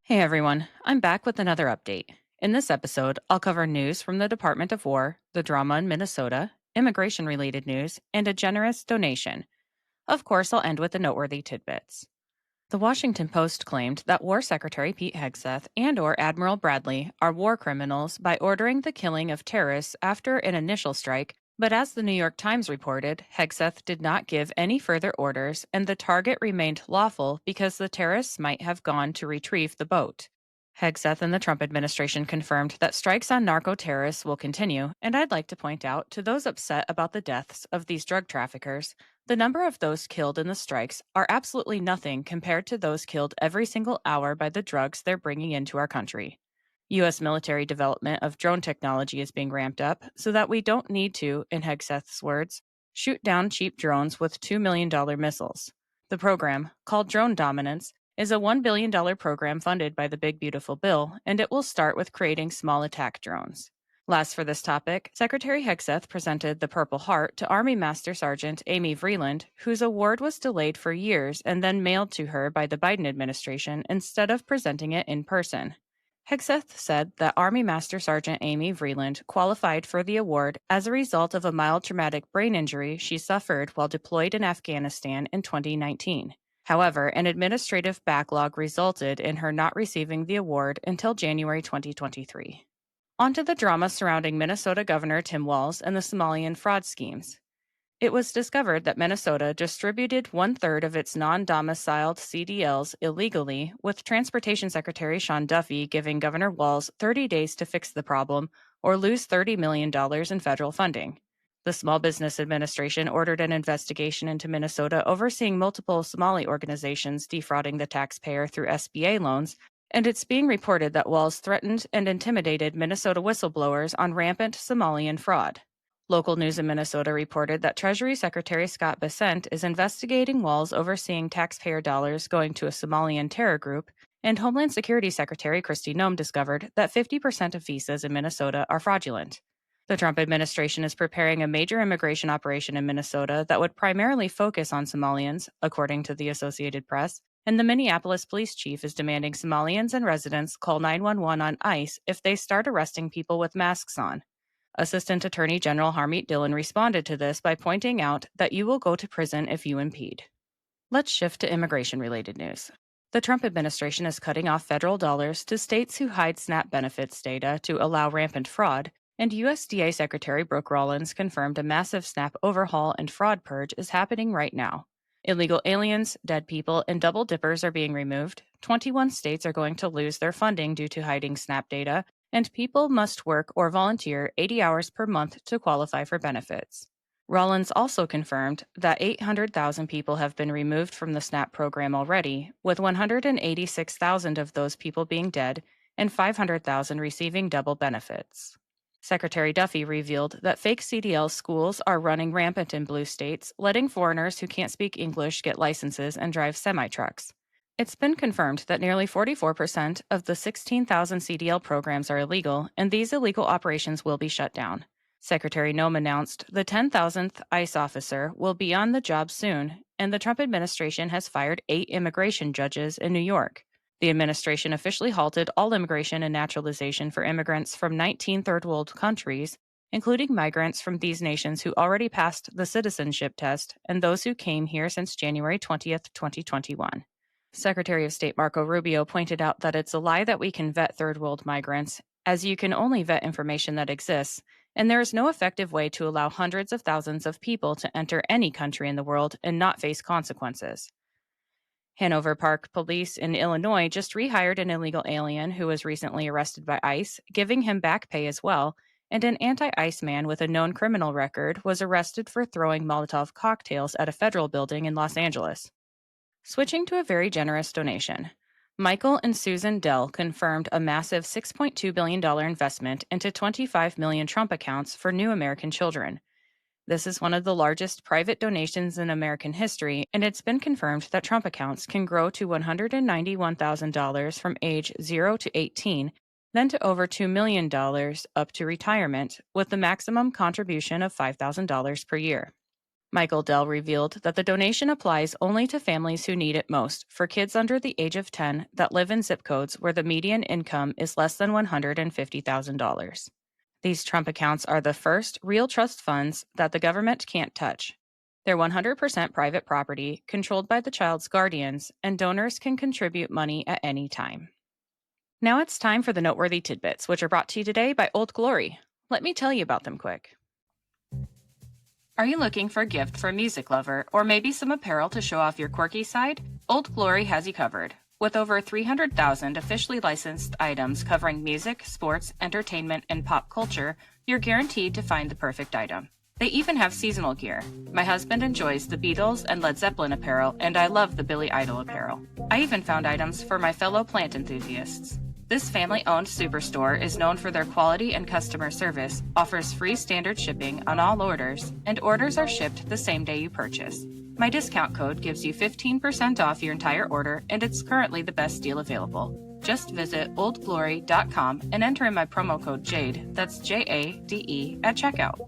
Hey everyone, I'm back with another update. In this episode, I'll cover news from the Department of War, the drama in Minnesota, immigration related news, and a generous donation. Of course, I'll end with the noteworthy tidbits. The Washington Post claimed that War Secretary Pete Hegseth and/or Admiral Bradley are war criminals by ordering the killing of terrorists after an initial strike, but as the New York Times reported, Hegseth did not give any further orders and the target remained lawful because the terrorists might have gone to retrieve the boat. Hegseth and the Trump administration confirmed that strikes on narco terrorists will continue, and I'd like to point out to those upset about the deaths of these drug traffickers, the number of those killed in the strikes are absolutely nothing compared to those killed every single hour by the drugs they're bringing into our country. U.S. military development of drone technology is being ramped up so that we don't need to, in Hegseth's words, shoot down cheap drones with $2 million missiles. The program, called Drone Dominance, is a $1 billion program funded by the Big Beautiful Bill, and it will start with creating small attack drones. Last for this topic, Secretary Hegseth presented the Purple Heart to Army Master Sergeant Amy Vreeland, whose award was delayed for years and then mailed to her by the Biden administration instead of presenting it in person. Hegseth said that Army Master Sergeant Amy Vreeland qualified for the award as a result of a mild traumatic brain injury she suffered while deployed in Afghanistan in 2019. However, an administrative backlog resulted in her not receiving the award until January 2023. On to the drama surrounding Minnesota Governor Tim Walz and the Somalian fraud schemes. It was discovered that Minnesota distributed one-third of its non-domiciled CDLs illegally, with Transportation Secretary Sean Duffy giving Governor Walz 30 days to fix the problem or lose $30 million in federal funding. The Small Business Administration ordered an investigation into Minnesota overseeing multiple Somali organizations defrauding the taxpayer through SBA loans, and it's being reported that Walz threatened and intimidated Minnesota whistleblowers on rampant Somalian fraud. Local news in Minnesota reported that Treasury Secretary Scott Bessent is investigating Walz overseeing taxpayer dollars going to a Somalian terror group, and Homeland Security Secretary Kristi Noem discovered that 50% of visas in Minnesota are fraudulent. The Trump administration is preparing a major immigration operation in Minnesota that would primarily focus on Somalians, according to the Associated Press, and the Minneapolis police chief is demanding Somalians and residents call 911 on ICE if they start arresting people with masks on. Assistant Attorney General Harmeet Dillon responded to this by pointing out that you will go to prison if you impede. Let's shift to immigration-related news. The Trump administration is cutting off federal dollars to states who hide SNAP benefits data to allow rampant fraud, and USDA Secretary Brooke Rollins confirmed a massive SNAP overhaul and fraud purge is happening right now. Illegal aliens, dead people, and double dippers are being removed. 21 states are going to lose their funding due to hiding SNAP data, and people must work or volunteer 80 hours per month to qualify for benefits. Rollins also confirmed that 800,000 people have been removed from the SNAP program already, with 186,000 of those people being dead and 500,000 receiving double benefits. Secretary Duffy revealed that fake CDL schools are running rampant in blue states, letting foreigners who can't speak English get licenses and drive semi-trucks. It's been confirmed that nearly 44% of the 16,000 CDL programs are illegal, and these illegal operations will be shut down. Secretary Noem announced the 10,000th ICE officer will be on the job soon, and the Trump administration has fired 8 immigration judges in New York. The administration officially halted all immigration and naturalization for immigrants from 19 third world countries, including migrants from these nations who already passed the citizenship test and those who came here since January 20th, 2021. Secretary of State Marco Rubio pointed out that it's a lie that we can vet third world migrants, as you can only vet information that exists, and there is no effective way to allow hundreds of thousands of people to enter any country in the world and not face consequences. Hanover Park Police in Illinois just rehired an illegal alien who was recently arrested by ICE, giving him back pay as well, and an anti-ICE man with a known criminal record was arrested for throwing Molotov cocktails at a federal building in Los Angeles. Switching to a very generous donation. Michael and Susan Dell confirmed a massive $6.2 billion investment into 25 million Trump accounts for new American children. This is one of the largest private donations in American history, and it's been confirmed that Trump accounts can grow to $191,000 from age 0 to 18, then to over $2 million up to retirement, with the maximum contribution of $5,000 per year. Michael Dell revealed that the donation applies only to families who need it most for kids under the age of 10 that live in zip codes where the median income is less than $150,000. These Trump accounts are the first real trust funds that the government can't touch. They're 100% private property, controlled by the child's guardians, and donors can contribute money at any time. Now it's time for the noteworthy tidbits, which are brought to you today by Old Glory. Let me tell you about them quick. Are you looking for a gift for a music lover, or maybe some apparel to show off your quirky side? Old Glory has you covered. With over 300,000 officially licensed items covering music, sports, entertainment, and pop culture, you're guaranteed to find the perfect item. They even have seasonal gear. My husband enjoys the Beatles and Led Zeppelin apparel, and I love the Billy Idol apparel. I even found items for my fellow plant enthusiasts. This family-owned superstore is known for their quality and customer service, offers free standard shipping on all orders, and orders are shipped the same day you purchase. My discount code gives you 15% off your entire order, and it's currently the best deal available. Just visit oldglory.com and enter in my promo code JADE, that's JADE, at checkout.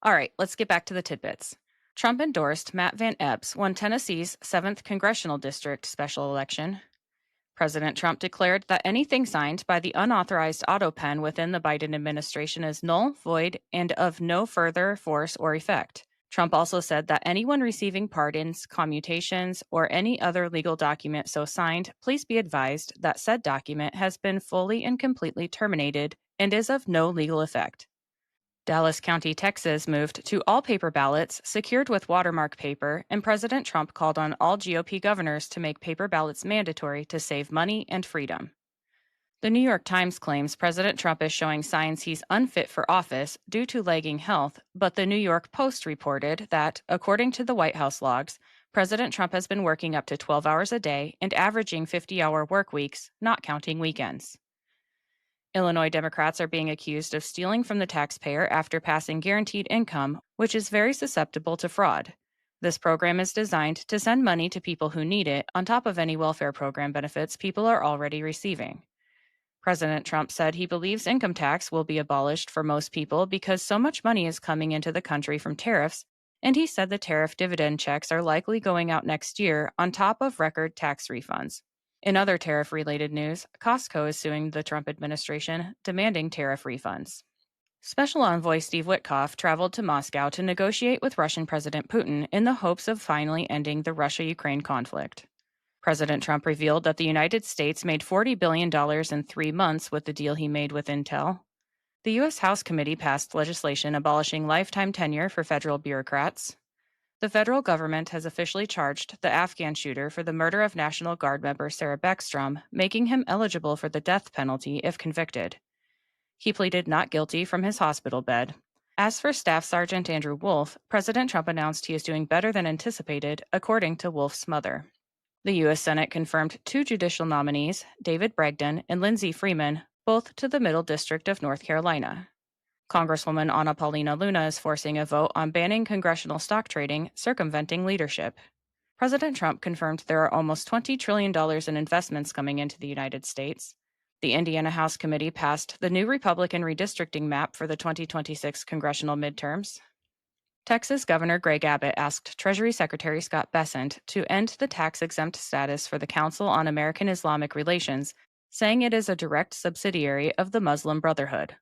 All right, let's get back to the tidbits. Trump endorsed Matt Van Epps won Tennessee's 7th Congressional District special election. President Trump declared that anything signed by the unauthorized auto pen within the Biden administration is null, void, and of no further force or effect. Trump also said that anyone receiving pardons, commutations, or any other legal document so signed, please be advised that said document has been fully and completely terminated and is of no legal effect. Dallas County, Texas moved to all paper ballots secured with watermark paper, and President Trump called on all GOP governors to make paper ballots mandatory to save money and freedom. The New York Times claims President Trump is showing signs he's unfit for office due to lagging health, but the New York Post reported that, according to the White House logs, President Trump has been working up to 12 hours a day and averaging 50-hour work weeks, not counting weekends. Illinois Democrats are being accused of stealing from the taxpayer after passing guaranteed income, which is very susceptible to fraud. This program is designed to send money to people who need it on top of any welfare program benefits people are already receiving. President Trump said he believes income tax will be abolished for most people because so much money is coming into the country from tariffs, and he said the tariff dividend checks are likely going out next year on top of record tax refunds. In other tariff-related news, Costco is suing the Trump administration, demanding tariff refunds. Special Envoy Steve Witkoff traveled to Moscow to negotiate with Russian President Putin in the hopes of finally ending the Russia-Ukraine conflict. President Trump revealed that the United States made $40 billion in 3 months with the deal he made with Intel. The U.S. House Committee passed legislation abolishing lifetime tenure for federal bureaucrats. The federal government has officially charged the Afghan shooter for the murder of National Guard member Sarah Beckstrom, making him eligible for the death penalty if convicted. He pleaded not guilty from his hospital bed. As for Staff Sergeant Andrew Wolf, President Trump announced he is doing better than anticipated, according to Wolf's mother. The U.S. Senate confirmed 2 judicial nominees, David Bragdon and Lindsey Freeman, both to the Middle District of North Carolina. Congresswoman Anna Paulina Luna is forcing a vote on banning congressional stock trading, circumventing leadership. President Trump confirmed there are almost $20 trillion in investments coming into the United States. The Indiana House Committee passed the new Republican redistricting map for the 2026 congressional midterms. Texas Governor Greg Abbott asked Treasury Secretary Scott Bessent to end the tax-exempt status for the Council on American-Islamic Relations, saying it is a direct subsidiary of the Muslim Brotherhood.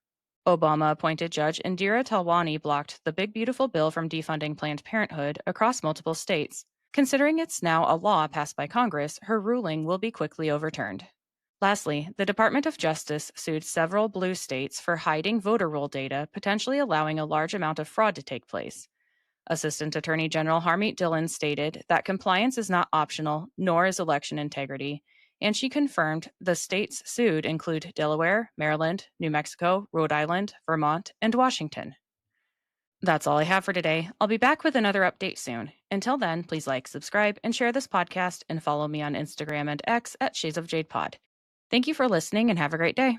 Obama-appointed Judge Indira Talwani blocked the Big Beautiful Bill from defunding Planned Parenthood across multiple states. Considering it's now a law passed by Congress, her ruling will be quickly overturned. Lastly, the Department of Justice sued several blue states for hiding voter roll data, potentially allowing a large amount of fraud to take place. Assistant Attorney General Harmeet Dillon stated that compliance is not optional, nor is election integrity, and she confirmed the states sued include Delaware, Maryland, New Mexico, Rhode Island, Vermont, and Washington. That's all I have for today. I'll be back with another update soon. Until then, please like, subscribe, and share this podcast, and follow me on Instagram and X at Shades of Jade Pod. Thank you for listening and have a great day.